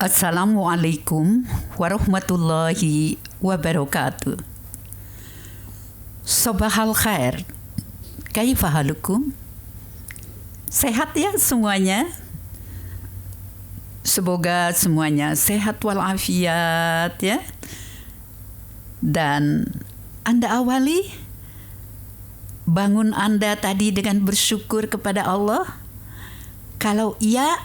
Assalamualaikum warahmatullahi wabarakatuh. Sobahal khair. Kaifa halukum? Sehat ya semuanya? Semoga semuanya sehat walafiat ya. Dan Anda awali bangun Anda tadi dengan bersyukur kepada Allah. Kalau iya,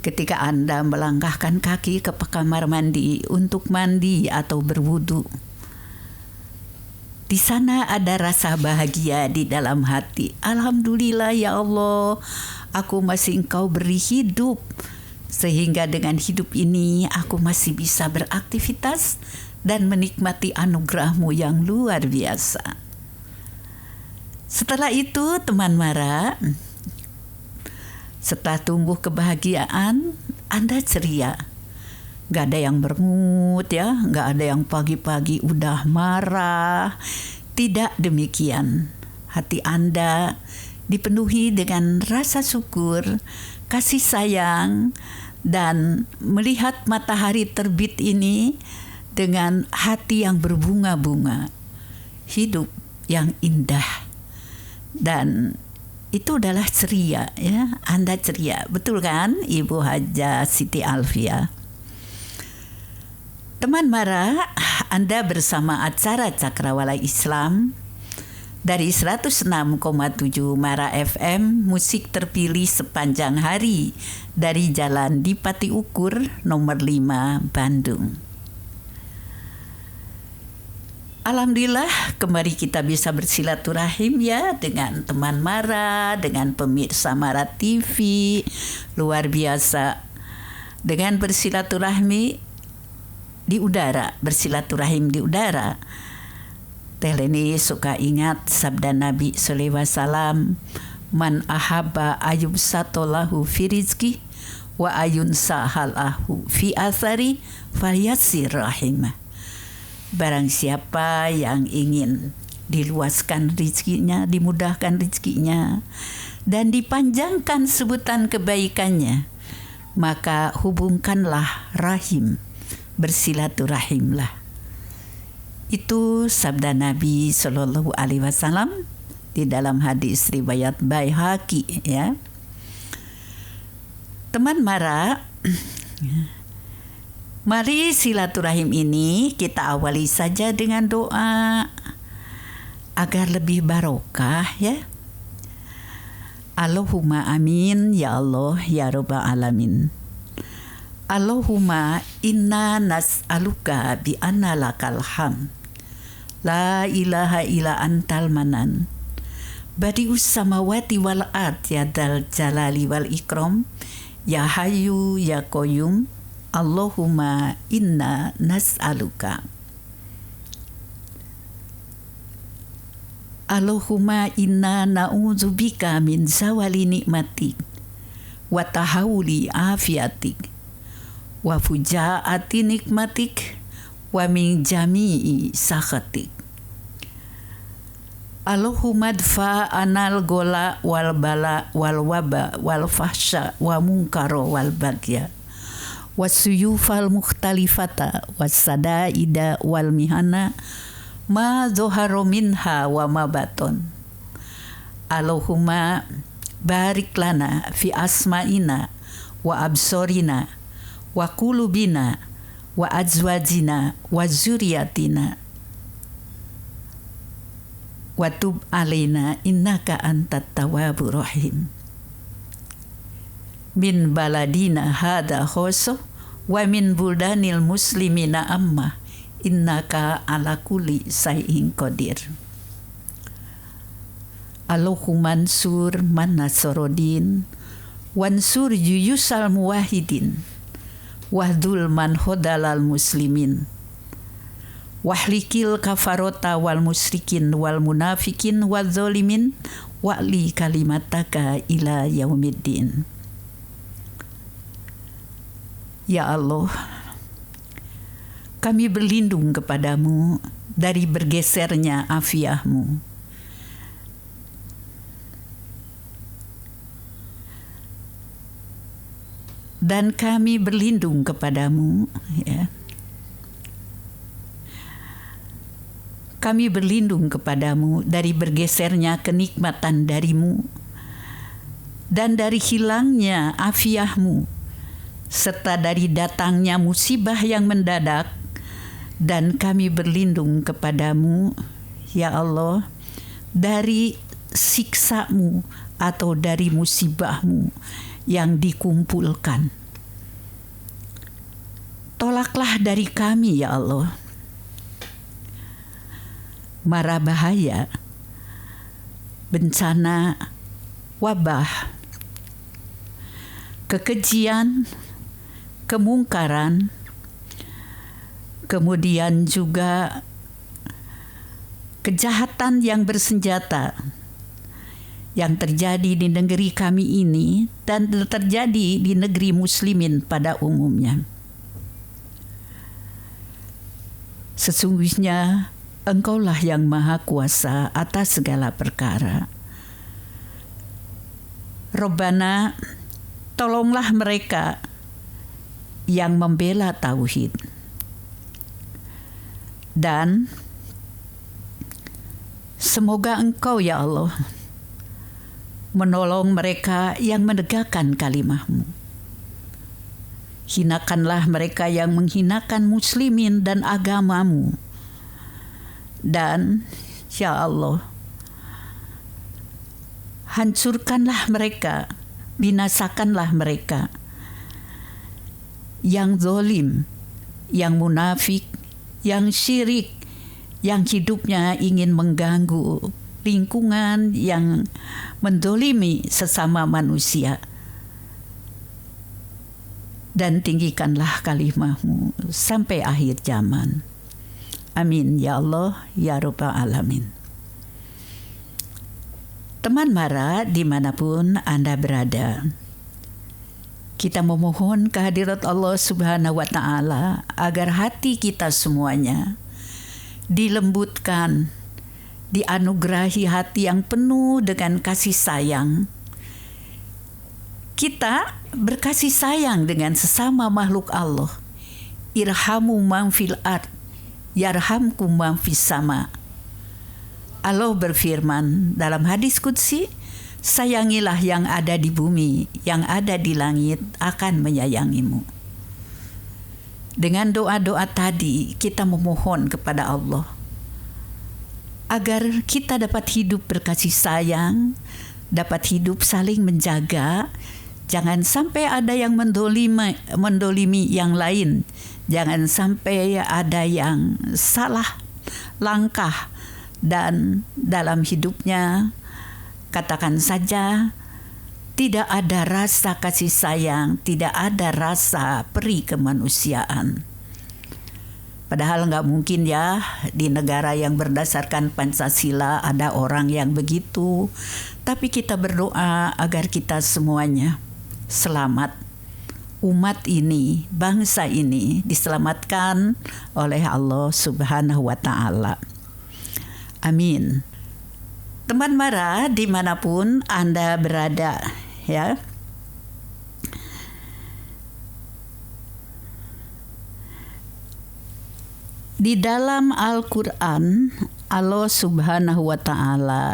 ketika Anda melangkahkan kaki ke kamar mandi untuk mandi atau berwudu, di sana ada rasa bahagia di dalam hati. Alhamdulillah ya Allah, aku masih Engkau beri hidup, sehingga dengan hidup ini aku masih bisa beraktivitas dan menikmati anugerah-Mu yang luar biasa. Setelah itu teman Mara, setelah tumbuh kebahagiaan, Anda ceria. Gak ada yang berengut ya, gak ada yang pagi-pagi udah marah. Tidak demikian. Hati Anda dipenuhi dengan rasa syukur, kasih sayang, dan melihat matahari terbit ini dengan hati yang berbunga-bunga. Hidup yang indah. Dan itu adalah ceria ya, Anda ceria, betul kan Ibu Haja Siti Alfia? Teman Mara, Anda bersama acara Cakrawala Islam dari 106,7 Mara FM, musik terpilih sepanjang hari dari Jalan Dipati Ukur nomor 5 Bandung. Alhamdulillah, kembali kita bisa bersilaturahim ya dengan teman Mara, dengan pemirsa Mara TV. Luar biasa. Dengan bersilaturahmi di udara, bersilaturahim di udara. Teleni suka ingat sabda Nabi sallallahu alaihi wasallam, "Man ahabba ayub satolahu fi rizki wa ayun sahalahu fi athari falyasir rahimah." Barang siapa yang ingin diluaskan rezekinya, dimudahkan rezekinya, dan dipanjangkan sebutan kebaikannya, maka hubungkanlah rahim, bersilaturahimlah. Itu sabda Nabi Shallallahu Alaihi Wasallam di dalam hadis riwayat Baihaqi ya. Teman Mara, mari silaturahim ini kita awali saja dengan doa agar lebih barokah ya. Allahumma amin ya Allah ya Rabbal alamin. Allahumma inna nas'aluka bi anna lakal ham. La ilaha illa antal manan. Badi'us samawati wal ard ya dal jalali wal ikram. Ya hayyu ya qayyum. Allahumma inna nas'aluka. Allahumma inna na'udzubika min zawali nikmatik wa tahawuli afiatik wa fujaati nikmatik wa min jami'i sakhatik. Allahumma dfa anal gola wal bala wal waba wal fahsya wa munkaro wal bagya wasuyufal mukhtalifata wasadaida wal mihana ma zoharo minha wa ma baton. Allahumma barik lana fi asma'ina wa absorina wa kulubina wa azwajina wa zuriyatina wa tub alaina innaka antat tawwabur rahim. Min baladina hada khoso wa min buldanil muslimina amma innaka ala kulli syai'in qadir. Allahumma ansur man nasarodin wansur yuyusal muwahidin wahdul man hodalal muslimin wahlikil kafarota wal musyrikin wal munafikin wal zolimin wa'li kalimataka ila yaumiddin. Ya Allah, kami berlindung kepadamu dari bergesernya afiah-Mu. dan kami berlindung kepadamu, ya. Kami berlindung kepadamu dari bergesernya kenikmatan darimu dan dari hilangnya afiahmu, serta dari datangnya musibah yang mendadak, dan kami berlindung kepadamu, ya Allah, dari siksamu atau dari musibahmu yang dikumpulkan. Tolaklah dari kami, ya Allah, mara bahaya, bencana, wabah, kekejian, kemungkaran, kemudian juga kejahatan yang bersenjata yang terjadi di negeri kami ini dan terjadi di negeri muslimin pada umumnya. Sesungguhnya Engkaulah yang maha kuasa atas segala perkara. Rabbana, tolonglah mereka yang membela tauhid. Dan semoga Engkau, ya Allah, menolong mereka yang menegakkan kalimah-Mu. Hinakanlah mereka yang menghinakan muslimin dan agama-Mu. Dan, ya Allah, hancurkanlah mereka, binasakanlah mereka yang zalim, yang munafik, yang syirik, yang hidupnya ingin mengganggu lingkungan, yang mendolimi sesama manusia. Dan tinggikanlah kalimah-Mu sampai akhir zaman. Amin, ya Allah, ya Rabbal Alamin. Teman Mara, dimanapun Anda berada, kita memohon kehadirat Allah Subhanahu wa Ta'ala agar hati kita semuanya dilembutkan, dianugerahi hati yang penuh dengan kasih sayang. Kita berkasih sayang dengan sesama makhluk Allah. Irhamu man fil ard, yarhamkum man fis sama. Allah berfirman dalam hadis qudsi, sayangilah yang ada di bumi, yang ada di langit akan menyayangimu. Dengan doa-doa tadi kita memohon kepada Allah agar kita dapat hidup berkasih sayang, dapat hidup saling menjaga. Jangan sampai ada yang mendolimi yang lain. Jangan sampai ada yang salah langkah dan dalam hidupnya, katakan saja, tidak ada rasa kasih sayang, tidak ada rasa peri kemanusiaan. Padahal nggak mungkin ya di negara yang berdasarkan Pancasila ada orang yang begitu. Tapi kita berdoa agar kita semuanya selamat. Umat ini, bangsa ini diselamatkan oleh Allah Subhanahu wa Ta'ala. Amin. Teman Mara, dimanapun Anda berada, ya. Di dalam Al-Quran, Allah Subhanahu wa Ta'ala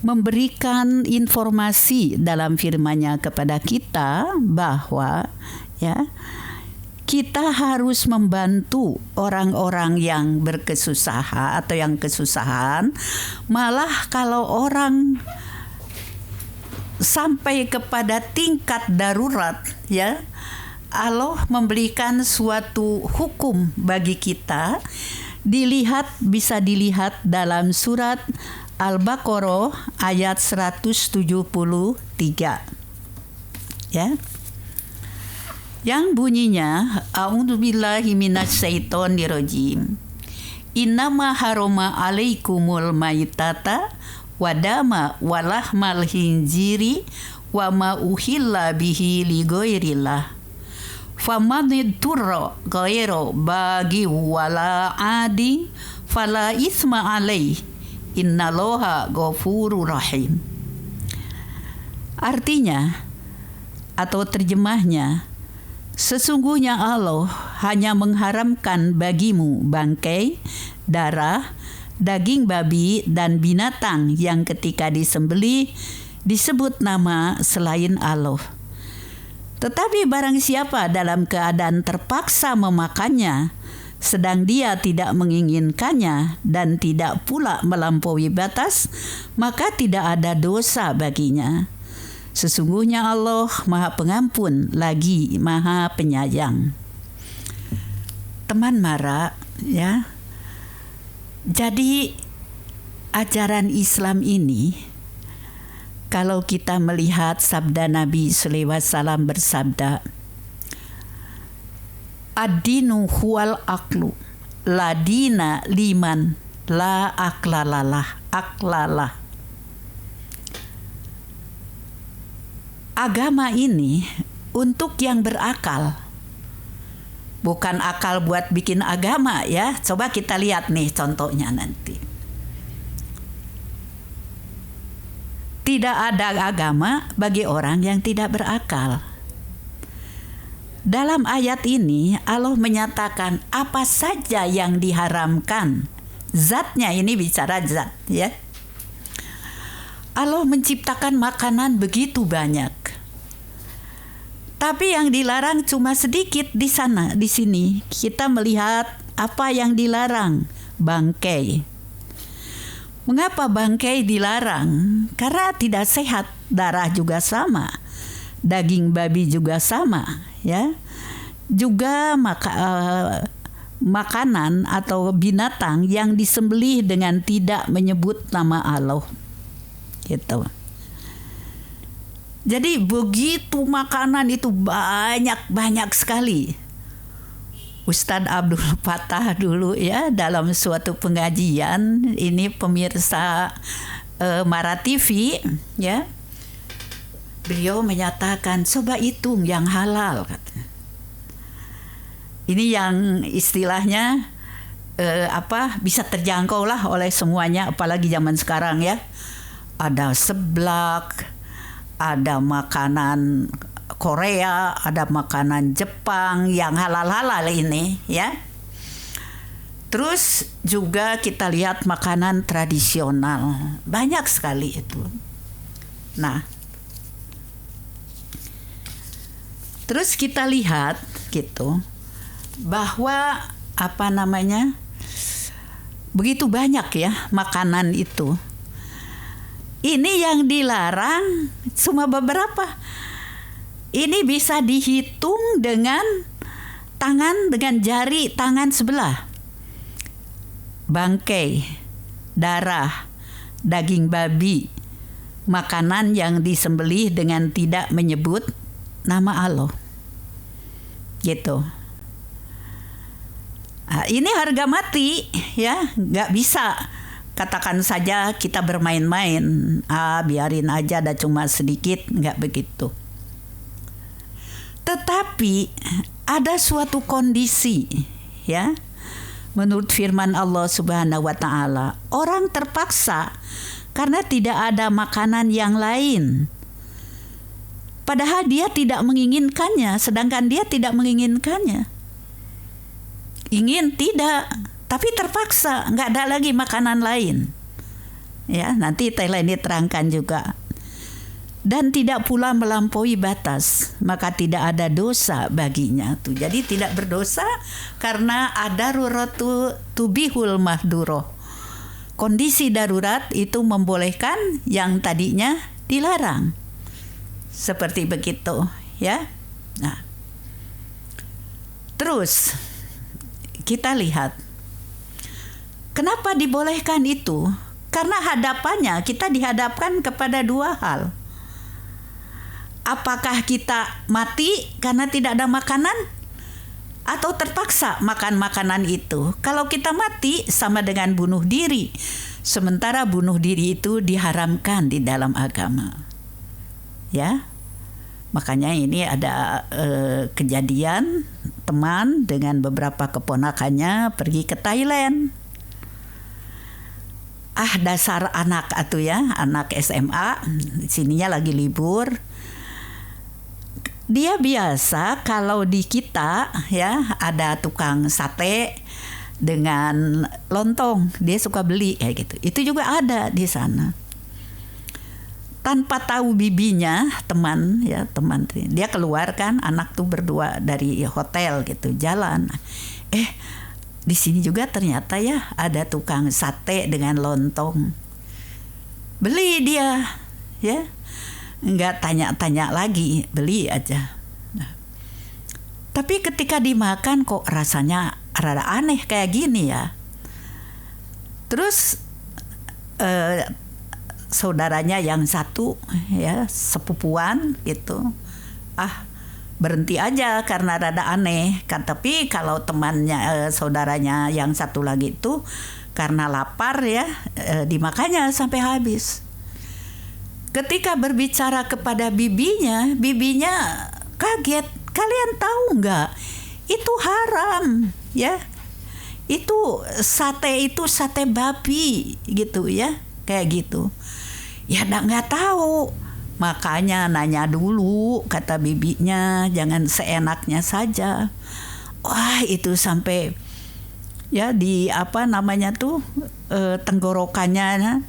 memberikan informasi dalam firman-Nya kepada kita bahwa ya kita harus membantu orang-orang yang berkesusahan atau yang kesusahan. Malah kalau orang sampai kepada tingkat darurat, ya, Allah memberikan suatu hukum bagi kita. Bisa dilihat dalam surat Al-Baqarah ayat 173. Ya. Yang bunyinya, A'udzubillahi minasyaitonirrajim. Innama haroma alaikumul maitata wadama walahmal hinjiri wa ma uhilla bihi li ghairillah. Famanidturra ghaira bagi wala adi fala isma alaih. Innallaha ghafurur rahim. Artinya, atau terjemahnya, sesungguhnya Allah hanya mengharamkan bagimu bangkai, darah, daging babi, dan binatang yang ketika disembelih disebut nama selain Allah. Tetapi barang siapa dalam keadaan terpaksa memakannya, sedang dia tidak menginginkannya dan tidak pula melampaui batas, maka tidak ada dosa baginya. Sesungguhnya Allah Maha Pengampun lagi Maha Penyayang. Teman Mara, ya. Jadi ajaran Islam ini, kalau kita melihat sabda Nabi SAW bersabda, ad-dinu huwal aklu, la dina liman la aklalah. Agama ini untuk yang berakal. Bukan akal buat bikin agama ya. Coba kita lihat nih contohnya nanti. Tidak ada agama bagi orang yang tidak berakal. Dalam ayat ini Allah menyatakan apa saja yang diharamkan. Zatnya, ini bicara zat ya. Allah menciptakan makanan begitu banyak. Tapi yang dilarang cuma sedikit di sana, di sini. Kita melihat apa yang dilarang, bangkai. Mengapa bangkai dilarang? Karena tidak sehat, darah juga sama. Daging babi juga sama, ya. Juga makanan atau binatang yang disembelih dengan tidak menyebut nama Allah. Gitu. Jadi begitu makanan itu banyak sekali. Ustadz Abdul Fattah dulu ya dalam suatu pengajian, ini pemirsa Mara TV ya. Beliau menyatakan, coba hitung yang halal, katanya. Ini yang istilahnya bisa terjangkau lah oleh semuanya, apalagi zaman sekarang ya. Ada seblak, ada makanan Korea, ada makanan Jepang yang halal-halal ini ya. Terus juga kita lihat makanan tradisional, banyak sekali itu. Nah, terus kita lihat gitu bahwa begitu banyak ya makanan itu. Ini yang dilarang cuma beberapa. Ini bisa dihitung dengan jari tangan sebelah. Bangkai, darah, daging babi, makanan yang disembelih dengan tidak menyebut nama Allah. Gitu. Nah, ini harga mati ya, nggak bisa. Katakan saja kita bermain-main, biarin aja, ada cuma sedikit, nggak begitu. Tetapi ada suatu kondisi, ya, menurut firman Allah Subhanahu Wa Taala, orang terpaksa karena tidak ada makanan yang lain. Padahal dia tidak menginginkannya, sedangkan dia tidak menginginkannya. Ingin tidak, tapi terpaksa, nggak ada lagi makanan lain. Ya, nanti Thailand diterangkan juga. Dan tidak pula melampaui batas, maka tidak ada dosa baginya. Tuh, jadi tidak berdosa karena ada daruratu tubihul mahduroh. Kondisi darurat itu membolehkan yang tadinya dilarang. Seperti begitu, ya. Nah, terus kita lihat kenapa dibolehkan itu? Karena hadapannya kita dihadapkan kepada dua hal. Apakah kita mati karena tidak ada makanan? Atau terpaksa makan makanan itu? Kalau kita mati sama dengan bunuh diri. Sementara bunuh diri itu diharamkan di dalam agama. Ya, makanya ini ada kejadian teman dengan beberapa keponakannya pergi ke Thailand. Dasar anak anak SMA, sininya lagi libur. Dia biasa kalau di kita ya ada tukang sate dengan lontong, dia suka beli kayak gitu. Itu juga ada di sana. Tanpa tahu bibinya, teman dia keluar kan, anak tuh berdua dari hotel gitu jalan. Di sini juga ternyata ya ada tukang sate dengan lontong. Beli dia, ya. Nggak tanya-tanya lagi, beli aja. Nah, tapi ketika dimakan kok rasanya rada aneh kayak gini ya. Terus saudaranya yang satu ya sepupuan gitu, berhenti aja karena rada aneh kan. Tapi kalau temannya saudaranya yang satu lagi itu karena lapar ya dimakannya sampai habis. Ketika berbicara kepada bibinya kaget. Kalian tahu nggak? Itu haram, ya. Itu sate babi gitu ya, kayak gitu. Ya nggak tahu. Makanya nanya dulu, kata bibinya, jangan seenaknya saja. Wah, itu sampai ya di tenggorokannya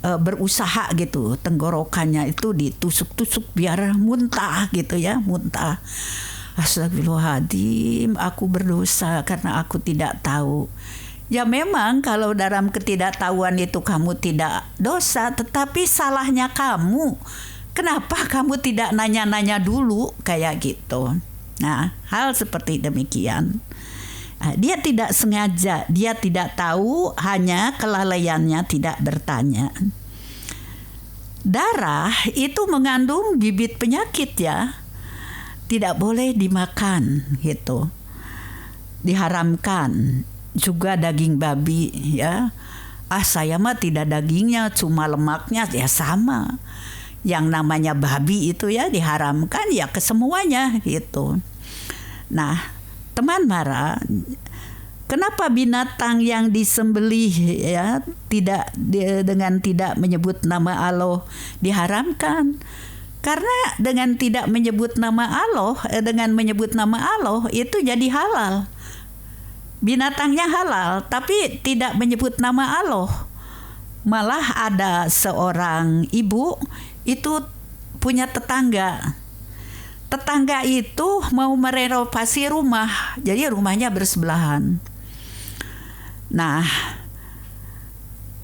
berusaha gitu, tenggorokannya itu ditusuk-tusuk biar muntah gitu ya, muntah. Astagfirullahaladzim, aku berdosa karena aku tidak tahu. Ya memang kalau dalam ketidaktahuan itu kamu tidak dosa, tetapi salahnya kamu. Kenapa kamu tidak nanya-nanya dulu kayak gitu? Nah, hal seperti demikian. Dia tidak sengaja, dia tidak tahu, hanya kelalaiannya tidak bertanya. Darah itu mengandung bibit penyakit ya, tidak boleh dimakan gitu, diharamkan. Juga daging babi ya, saya mah tidak dagingnya, cuma lemaknya ya sama. Yang namanya babi itu ya diharamkan ya kesemuanya gitu. Nah, teman Mara, kenapa binatang yang disembelih ya dengan tidak menyebut nama Allah diharamkan? Karena dengan tidak menyebut nama Allah, dengan menyebut nama Allah itu jadi halal. Binatangnya halal, tapi tidak menyebut nama Allah. Malah ada seorang ibu itu punya tetangga. Tetangga itu mau merenovasi rumah, jadi rumahnya bersebelahan. Nah,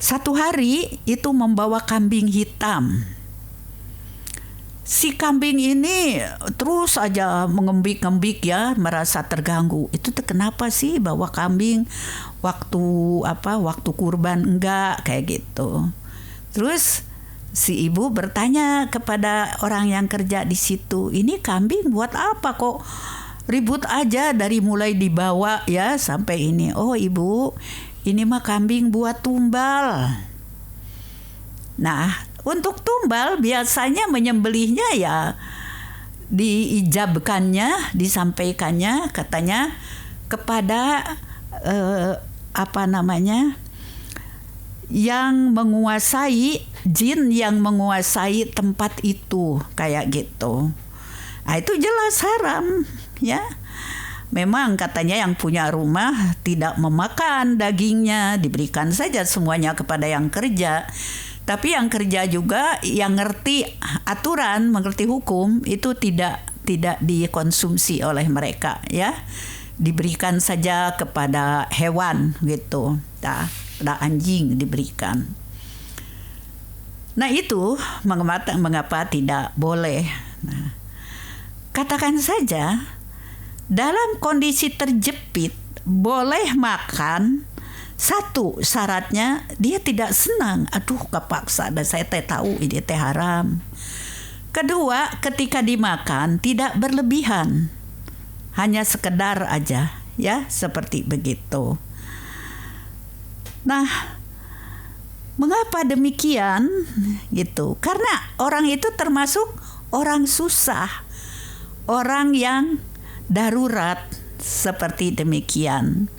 satu hari itu membawa kambing hitam. Si kambing ini terus aja mengembik-ngembik ya, merasa terganggu. Itu kenapa sih bawa kambing waktu kurban enggak kayak gitu. Terus si ibu bertanya kepada orang yang kerja di situ, ini kambing buat apa kok ribut aja dari mulai dibawa ya sampai ini. Oh ibu, ini mah kambing buat tumbal. Nah, untuk tumbal biasanya menyembelihnya ya diijabkannya, disampaikannya katanya kepada yang menguasai, jin yang menguasai tempat itu kayak gitu. Nah, itu jelas haram ya. Memang katanya yang punya rumah tidak memakan dagingnya, diberikan saja semuanya kepada yang kerja. Tapi yang kerja juga yang ngerti aturan, mengerti hukum itu tidak dikonsumsi oleh mereka ya. Diberikan saja kepada hewan gitu. Ada anjing diberikan. Nah, itu mengapa tidak boleh. Nah, katakan saja dalam kondisi terjepit boleh makan. Satu syaratnya dia tidak senang. Aduh kepaksa dan saya tahu ini haram. Kedua, ketika dimakan tidak berlebihan. Hanya sekedar aja ya, seperti begitu. Nah, mengapa demikian gitu? Karena orang itu termasuk orang susah. Orang yang darurat seperti demikian.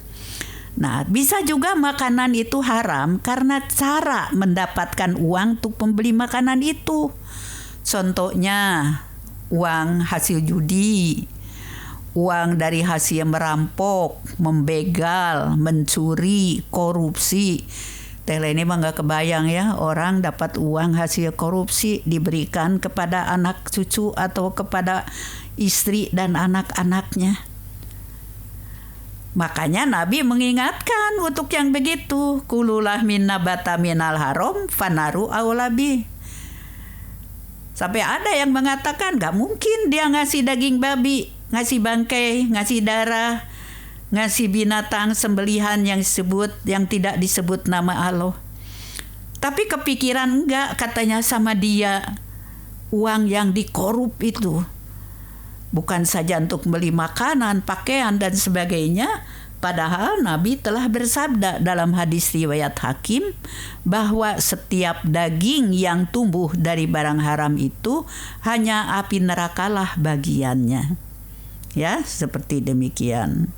Nah, bisa juga makanan itu haram karena cara mendapatkan uang untuk membeli makanan itu. Contohnya, uang hasil judi, uang dari hasil merampok, membegal, mencuri, korupsi. Ini mah nggak kebayang ya, orang dapat uang hasil korupsi diberikan kepada anak cucu atau kepada istri dan anak-anaknya. Makanya Nabi mengingatkan untuk yang begitu, kululah min nabata minal haram fanaru aulabi. Sampai ada yang mengatakan gak mungkin dia ngasih daging babi, ngasih bangkai, ngasih darah, ngasih binatang sembelihan yang tidak disebut nama Allah. Tapi kepikiran enggak katanya sama dia, uang yang dikorup itu bukan saja untuk beli makanan, pakaian dan sebagainya. Padahal Nabi telah bersabda dalam hadis riwayat Hakim bahwa setiap daging yang tumbuh dari barang haram itu hanya api nerakalah bagiannya. Ya, seperti demikian.